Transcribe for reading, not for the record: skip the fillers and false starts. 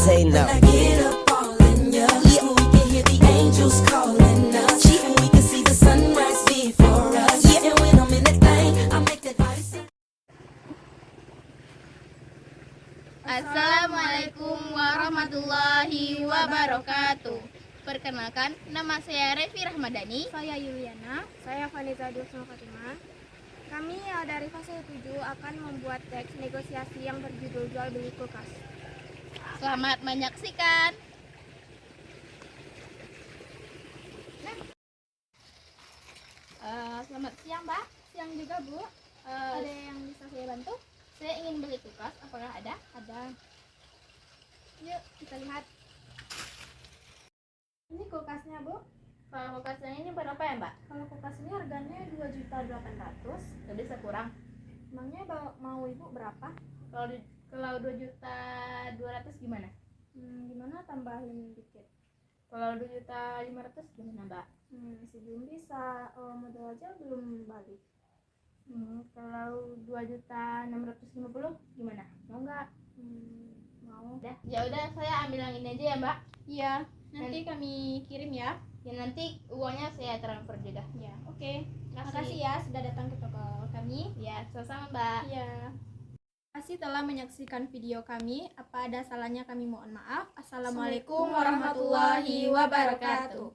say no. When I get up all in ya, we can hear the angels calling us, and we can see the sunrise before us. And when I'm in that thing, I make that body sing. Assalamualaikum warahmatullahi wabarakatuh. Perkenalkan, nama saya Revi Rahmadani. Saya Yuliana. Saya Faniza Dursma Fatimah. Kami dari fase 7 akan membuat teks negosiasi yang berjudul jual beli kulkas. Selamat menyaksikan. Selamat siang, Mbak. Siang juga, Bu. Ada yang bisa saya bantu? Saya ingin beli kulkas. Apakah ada? Ada. Yuk, kita lihat. Ini kulkasnya, Bu. Kalau kulkas yang ini berapa ya, Mbak? Kalau kulkas ini harganya 2.800.000. Nggak bisa kurang. Emangnya mau Ibu berapa? Kalau 2.200.000 gimana? Gimana tambahin dikit? Kalau 2.500.000 gimana, Mbak? Masih belum bisa. Modal aja belum balik. Kalau 2.650.000 gimana? Mau nggak? Mau. Ya udah, saya ambil yang ini aja ya, Mbak. Iya, nanti kami kirim ya. Ya nanti uangnya saya transfer juga. Ya, oke. Makasih. Makasih ya sudah datang ke toko kami. Ya, sama-sama, Mbak. Iya. Terima kasih telah menyaksikan video kami. Apa ada salahnya kami mohon maaf. Assalamualaikum warahmatullahi wabarakatuh.